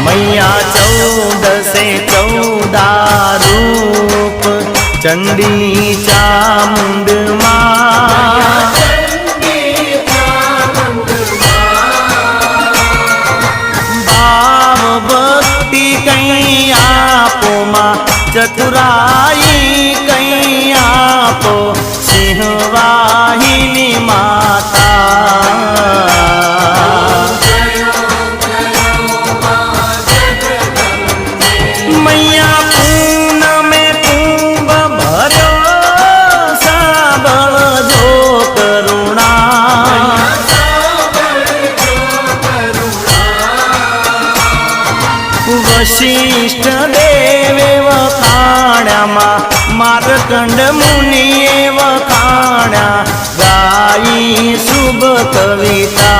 मैया 14 रूप चंडी चामुंड भाव भक्ति कहीं आपो माँ चतुराई कहीं आपो सिंहवाहिनी माता मैया पून में कुंभ भरो साबल जो करुणा वशिष्ठ देवे वखाण्या मार्कंड मुनिये वखाण्या गाई शुभ कविता।